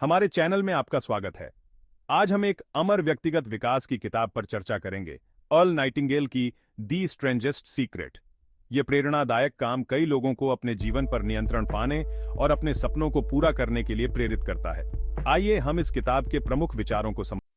हमारे चैनल में आपका स्वागत है। आज हम एक अमर व्यक्तिगत विकास की किताब पर चर्चा करेंगे, अर्ल नाइटिंगेल की दी स्ट्रेंजेस्ट सीक्रेट। यह प्रेरणादायक काम कई लोगों को अपने जीवन पर नियंत्रण पाने और अपने सपनों को पूरा करने के लिए प्रेरित करता है। आइए हम इस किताब के प्रमुख विचारों को समझें।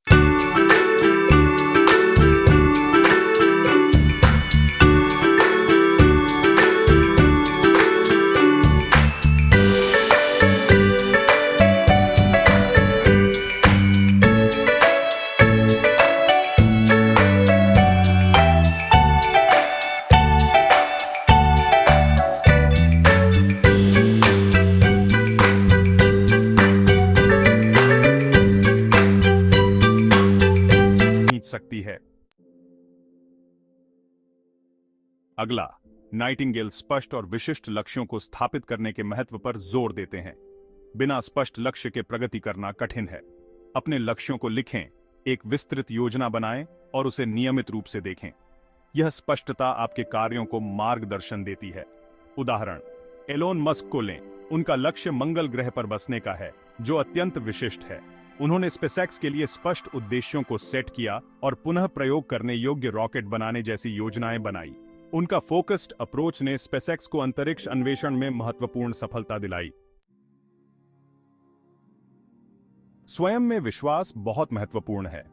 सकती है। अगला, नाइटिंगेल स्पष्ट और विशिष्ट लक्ष्यों को स्थापित करने के महत्व पर जोर देते हैं। बिना स्पष्ट लक्ष्य के प्रगति करना कठिन है। अपने लक्ष्यों को लिखें, एक विस्तृत योजना बनाएं और उसे नियमित रूप से देखें। यह स्पष्टता आपके कार्यों को मार्गदर्शन देती है। उदाहरण, एलोन मस्क को लें। उनका लक्ष्य मंगल ग्रह पर बसने का है, जो अत्यंत विशिष्ट है। उन्होंने स्पेसएक्स के लिए स्पष्ट उद्देश्यों को सेट किया और पुनः प्रयोग करने योग्य रॉकेट बनाने जैसी योजनाएं बनाई। उनका फोकस्ड अप्रोच ने स्पेसएक्स को अंतरिक्ष अन्वेषण में महत्वपूर्ण सफलता दिलाई। स्वयं में विश्वास बहुत महत्वपूर्ण है।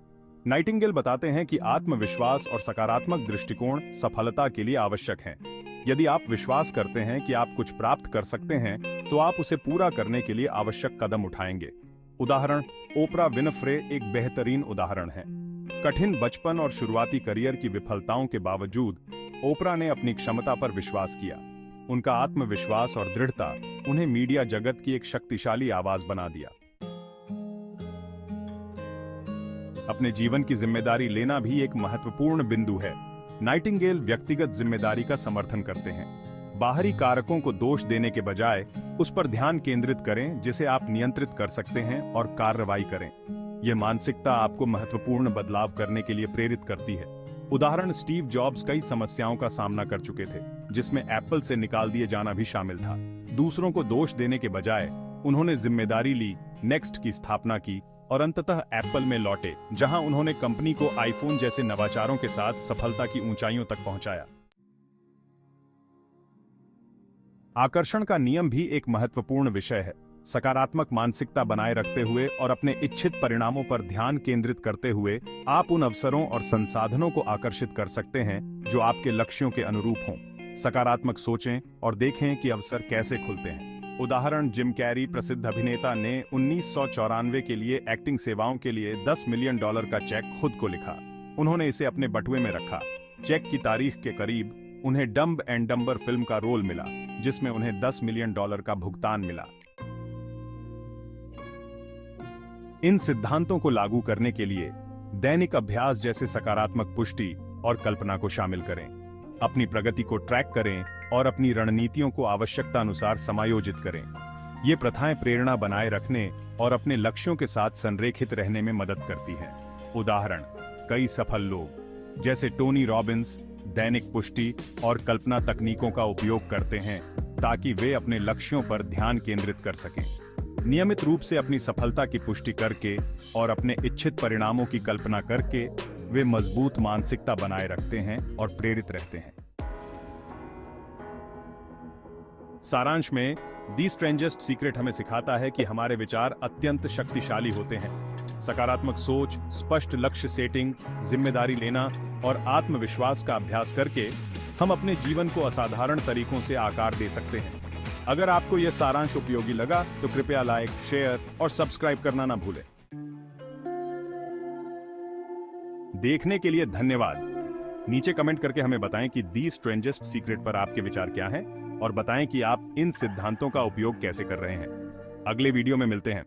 नाइटिंगेल बताते हैं कि आत्मविश्वास और सकारात्मक दृष्टिकोण सफलता के लिए आवश्यक हैं। यदि आप विश्वास करते हैं कि आप कुछ प्राप्त कर सकते हैं, तो आप उसे पूरा करने के लिए आवश्यक कदम उठाएंगे। उदाहरण, ओपरा विनफ्रे एक बेहतरीन उदाहरण है। कठिन बचपन और शुरुआती करियर की विफलताओं के बावजूद ओपरा ने अपनी क्षमता पर विश्वास किया। उनका आत्मविश्वास और दृढ़ता उन्हें मीडिया जगत की एक शक्तिशाली आवाज बना दिया। अपने जीवन की जिम्मेदारी लेना भी एक महत्वपूर्ण बिंदु है। नाइटिंगेल व्यक्तिगत जिम्मेदारी का समर्थन करते हैं। बाहरी कारकों को दोष देने के बजाय उस पर ध्यान केंद्रित करें जिसे आप नियंत्रित कर सकते हैं और कार्रवाई करें। यह मानसिकता आपको महत्वपूर्ण बदलाव करने के लिए प्रेरित करती है। उदाहरण, स्टीव जॉब्स कई समस्याओं का सामना कर चुके थे, जिसमें एप्पल से निकाल दिए जाना भी शामिल था। दूसरों को दोष देने के बजाय उन्होंने जिम्मेदारी ली, नेक्स्ट की स्थापना की और अंततः एप्पल में लौटे, जहां उन्होंने कंपनी को आईफोन जैसे नवाचारों के साथ सफलता की ऊंचाइयों तक पहुंचाया। आकर्षण का नियम भी एक महत्वपूर्ण विषय है। सकारात्मक मानसिकता बनाए रखते हुए और अपने इच्छित परिणामों पर ध्यान केंद्रित करते हुए आप उन अवसरों और संसाधनों को आकर्षित कर सकते हैं जो आपके लक्ष्यों के अनुरूप हों। सकारात्मक सोचें और देखें कि अवसर कैसे खुलते हैं। उदाहरण, जिम कैरी प्रसिद्ध अभिनेता ने 1994 के लिए एक्टिंग सेवाओं के लिए $10 मिलियन का चेक खुद को लिखा। उन्होंने इसे अपने बटुए में रखा। चेक की तारीख के करीब उन्हें डम्ब एंड डम्बर फिल्म का रोल मिला, जिसमें उन्हें $10 मिलियन का भुगतान मिला। इन सिद्धांतों को लागू करने के लिए दैनिक अभ्यास जैसे सकारात्मक पुष्टि और कल्पना को शामिल करें। अपनी प्रगति को ट्रैक करें और अपनी रणनीतियों को आवश्यकता अनुसार समायोजित करें। ये प्रथाएं प्रेरणा बनाए रखने और अपने लक्ष्यों के साथ संरेखित रहने में मदद करती हैं। उदाहरण, कई सफल लोग जैसे टोनी रॉबिन्स दैनिक पुष्टि और कल्पना तकनीकों का उपयोग करते हैं ताकि वे अपने लक्ष्यों पर ध्यान केंद्रित कर सकें। नियमित रूप से अपनी सफलता की पुष्टि करके और अपने इच्छित परिणामों की कल्पना करके वे मजबूत मानसिकता बनाए रखते हैं और प्रेरित रहते हैं। सारांश में, दी स्ट्रेंजेस्ट सीक्रेट हमें सिखाता है कि हमारे विचार अत्यंत शक्तिशाली होते हैं। सकारात्मक सोच, स्पष्ट लक्ष्य सेटिंग, जिम्मेदारी लेना और आत्मविश्वास का अभ्यास करके हम अपने जीवन को असाधारण तरीकों से आकार दे सकते हैं। अगर आपको यह सारांश उपयोगी लगा तो कृपया लाइक, शेयर और सब्सक्राइब करना ना भूलें। देखने के लिए धन्यवाद। नीचे कमेंट करके हमें बताएं कि दी स्ट्रेंजेस्ट सीक्रेट पर आपके विचार क्या हैं और बताएं कि आप इन सिद्धांतों का उपयोग कैसे कर रहे हैं। अगले वीडियो में मिलते हैं।